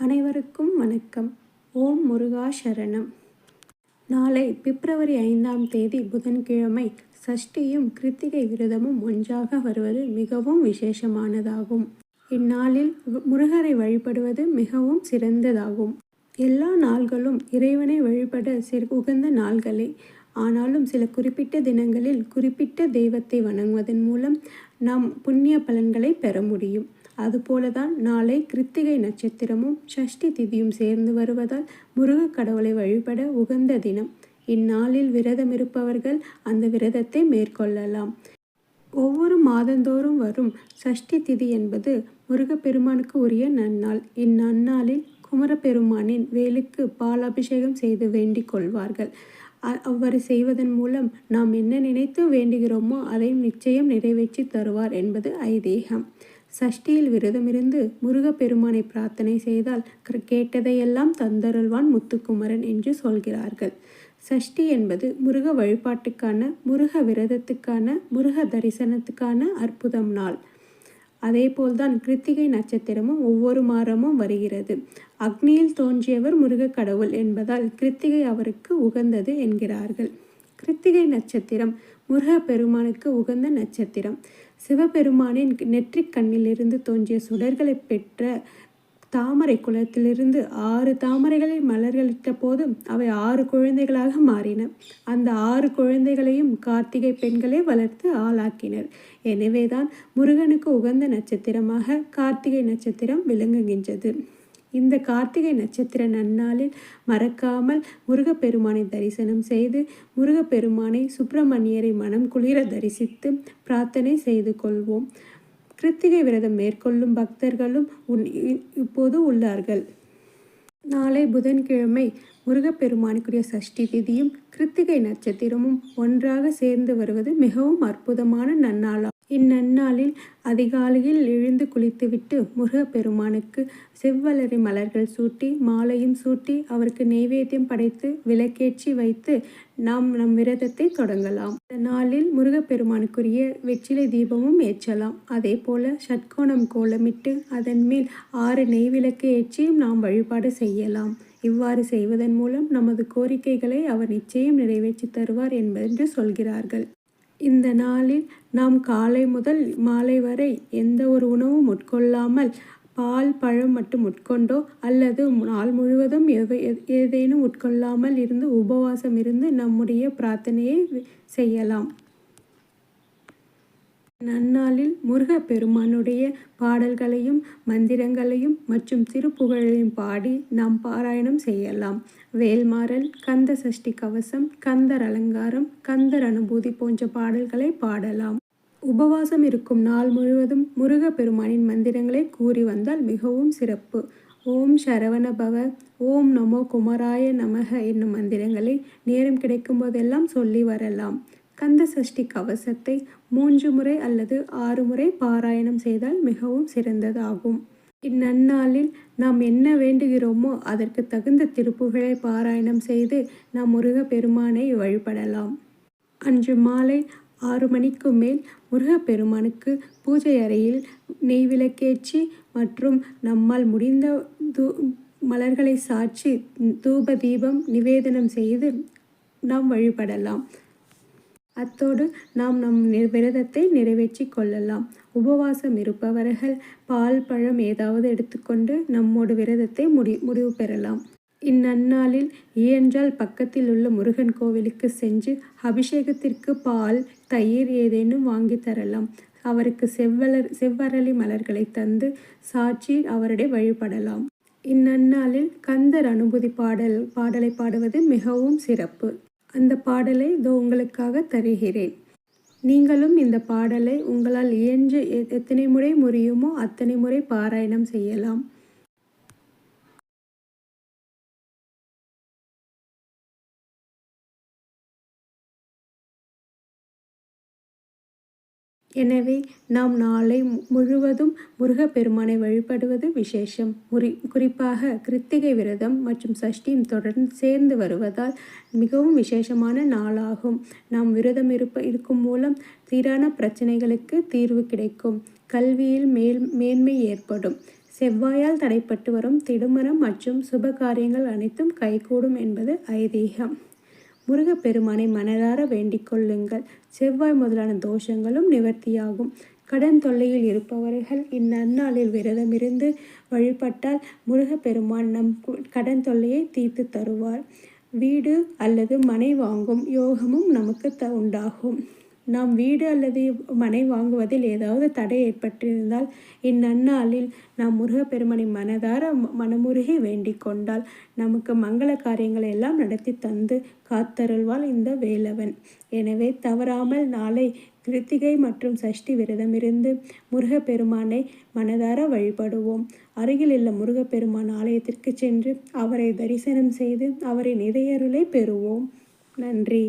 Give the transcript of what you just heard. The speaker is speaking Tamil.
அனைவருக்கும் வணக்கம். ஓம் முருகா சரணம். நாளை பிப்ரவரி 5ஆம் தேதி புதன்கிழமை சஷ்டியும் கிருத்திகை விரதமும் ஒன்றாக வருவது மிகவும் விசேஷமானதாகும். இந்நாளில் முருகரை வழிபடுவது மிகவும் சிறந்ததாகும். எல்லா நாள்களும் இறைவனை வழிபட உகந்த நாள்களே. ஆனாலும் சில குறிப்பிட்ட தினங்களில் குறிப்பிட்ட தெய்வத்தை வணங்குவதன் மூலம் நாம் புண்ணிய பலன்களை பெற முடியும். அதுபோலதான் நாளை கிருத்திகை நட்சத்திரமும் சஷ்டி திதியும் சேர்ந்து வருவதால் முருக கடவுளை வழிபட உகந்த தினம். இந்நாளில் விரதம் இருப்பவர்கள் அந்த விரதத்தை மேற்கொள்ளலாம். ஒவ்வொரு மாதந்தோறும் வரும் சஷ்டி திதி என்பது முருகப்பெருமானுக்கு உரிய நன்னாள். இந்நன்னாளில் குமரப்பெருமானின் வேலுக்கு பால் அபிஷேகம் செய்து வேண்டிக் கொள்வார்கள். அவ்வாறு செய்வதன் மூலம் நாம் என்ன நினைத்து வேண்டுகிறோமோ அதை நிச்சயம் நிறைவேற்றி தருவார் என்பது ஐதீகம். சஷ்டியில் விரதமிருந்து முருகப்பெருமானை பிரார்த்தனை செய்தால் கேட்டதையெல்லாம் தந்தருள்வான் முத்துக்குமரன் என்று சொல்கிறார்கள். சஷ்டி என்பது முருக வழிபாட்டுக்கான, முருக விரதத்துக்கான, முருக தரிசனத்துக்கான அற்புதம் நாள். அதேபோல்தான் கிருத்திகை நட்சத்திரமும் ஒவ்வொரு மாதமும் வருகிறது. அக்னியில் தோன்றியவர் முருக கடவுள் என்பதால் கிருத்திகை அவருக்கு உகந்தது என்கிறார்கள். கிருத்திகை நட்சத்திரம் முருக பெருமானுக்கு உகந்த நட்சத்திரம். சிவபெருமானின் நெற்றிக் கண்ணிலிருந்து தோன்றிய சுடர்களை பெற்ற தாமரை குலத்திலிருந்து 6 தாமரைகளை மலர்களிட்ட போது அவை 6 குழந்தைகளாக மாறின. அந்த 6 குழந்தைகளையும் கார்த்திகை பெண்களே வளர்த்து ஆளாக்கினர். எனவேதான் முருகனுக்கு உகந்த நட்சத்திரமாக கார்த்திகை நட்சத்திரம் விளங்குகின்றது. இந்த கார்த்திகை நட்சத்திர நன்னாளில் மறக்காமல் முருகப்பெருமானை தரிசனம் செய்து முருகப்பெருமானை சுப்பிரமணியரை மனம் குளிர தரிசித்து பிரார்த்தனை செய்து கொள்வோம். கிருத்திகை விரதம் மேற்கொள்ளும் பக்தர்களும் இப்போது உள்ளார்கள். நாளை புதன்கிழமை முருகப்பெருமானுக்குரிய சஷ்டி திதியும் கிருத்திகை நட்சத்திரமும் ஒன்றாக சேர்ந்து வருவது மிகவும் அற்புதமான நன்னாளாகும். இந்நன்னாளில் அதிகாலையில் எழுந்து குளித்துவிட்டு முருகப்பெருமானுக்கு செவ்வலரி மலர்கள் சூட்டி மாலையும் சூட்டி அவருக்கு நெய்வேத்தியம் படைத்து விளக்கேற்றி வைத்து நாம் நம் விரதத்தை தொடங்கலாம். இந்த நாளில் முருகப்பெருமானுக்குரிய வெற்றிலை தீபமும் ஏற்றலாம். அதே போல ஷட்கோணம் கோலமிட்டு அதன் மேல் 6 நெய்விளக்கு ஏற்றியும் நாம் வழிபாடு செய்யலாம். இவ்வாறு செய்வதன் மூலம் நமது கோரிக்கைகளை அவர் நிச்சயம் நிறைவேற்றி தருவார் என்று சொல்கிறார்கள். இந்த நாளில் நாம் காலை முதல் மாலை வரை எந்த ஒரு உணவும் உட்கொள்ளாமல் பால் பழம் மட்டும் உட்கொண்டோ அல்லது நாள் முழுவதும் ஏதேனும் உட்கொள்ளாமல் இருந்து உபவாசம் இருந்து நம்முடைய பிரார்த்தனையை செய்யலாம். நன்னாளில் முருகப்பெருமானுடைய பாடல்களையும் மந்திரங்களையும் மற்றும் திருப்புகழையும் பாடி நாம் பாராயணம் செய்யலாம். வேல்மாறல், கந்த சஷ்டி கவசம், கந்தர் அலங்காரம், கந்தர் அனுபூதி போன்ற பாடல்களை பாடலாம். உபவாசம் இருக்கும் நாள் முழுவதும் முருகப்பெருமானின் மந்திரங்களை கூறி வந்தால் மிகவும் சிறப்பு. ஓம் சரவண பவ, ஓம் நமோ குமராய நமக என்னும் மந்திரங்களை நேரம் கிடைக்கும் போதெல்லாம் சொல்லி வரலாம். கந்த சஷ்டி கவசத்தை 3 முறை அல்லது 6 முறை பாராயணம் செய்தால் மிகவும் சிறந்ததாகும். இந்நன்னாளில் நாம் என்ன வேண்டுகிறோமோ அதற்கு தகுந்த திருப்புகழை பாராயணம் செய்து நாம் முருகப்பெருமானை வழிபடலாம். அன்று மாலை 6 மணிக்கு மேல் முருகப்பெருமானுக்கு பூஜை அறையில் நெய்விளக்கேற்றி மற்றும் நம்மால் முடிந்த மலர்களை சாற்றி தூப தீபம் நிவேதனம் செய்து நாம் வழிபடலாம். அத்தோடு நாம் நம் விரதத்தை நிறைவேற்றி கொள்ளலாம். உபவாசம் இருப்பவர்கள் பால் பழம் ஏதாவது எடுத்துக்கொண்டு நம்மோட விரதத்தை முடிவு பெறலாம். இந்நன்னாளில் இயன்றால் பக்கத்தில் உள்ள முருகன் கோவிலுக்கு சென்று அபிஷேகத்திற்கு பால் தயிர் ஏதேனும் வாங்கி தரலாம். அவருக்கு செவ்வரளி மலர்களை தந்து சாற்றி அவருடைய வழிபடலாம். இந்நன்னாளில் கந்தர் அனுபூதி பாடலை பாடுவது மிகவும் சிறப்பு. அந்த பாடலை உங்களுக்காக தருகிறேன். நீங்களும் இந்த பாடலை உங்களால் இயன்று எத்தனை முறை முடியுமோ அத்தனை முறை பாராயணம் செய்யலாம். எனவே நாம் நாளை முழுவதும் முருகப்பெருமானை வழிபடுவது விசேஷம். குறிப்பாக கிருத்திகை விரதம் மற்றும் சஷ்டியும் தொடர்ந்து சேர்ந்து வருவதால் மிகவும் விசேஷமான நாளாகும். நாம் விரதம் இருக்கும் மூலம் தீரான பிரச்சனைகளுக்கு தீர்வு கிடைக்கும். கல்வியில் மேன்மை ஏற்படும். செவ்வாயால் தடைப்பட்டு வரும் திருமணம் மற்றும் சுபகாரியங்கள் அனைத்தும் கைகூடும் என்பது ஐதீகம். முருகப்பெருமானை மனதார வேண்டிக் கொள்ளுங்கள். செவ்வாய் முதலான தோஷங்களும் நிவர்த்தியாகும். கடன் தொல்லையில் இருப்பவர்கள் இந்நன்னாளில் விரதமிருந்து வழிபட்டால் முருகப்பெருமான் நம் கடன் தொல்லையை தீர்த்து தருவார். வீடு அல்லது மனை வாங்கும் யோகமும் நமக்கு உண்டாகும். நாம் வீடு அல்லது மனை வாங்குவதில் ஏதாவது தடை ஏற்பட்டிருந்தால் இந்நன்னாளில் நாம் முருகப்பெருமானை மனதார மனமுருகி வேண்டிக் கொண்டால் நமக்கு மங்கள காரியங்களை எல்லாம் நடத்தி தந்து காத்தருள்வாள் இந்த வேலவன். எனவே தவறாமல் நாளை கிருத்திகை மற்றும் சஷ்டி விரதமிருந்து முருகப்பெருமானை மனதார வழிபடுவோம். அருகில் உள்ள முருகப்பெருமான் ஆலயத்திற்கு சென்று அவரை தரிசனம் செய்து அவரின் இறையருளை பெறுவோம். நன்றி.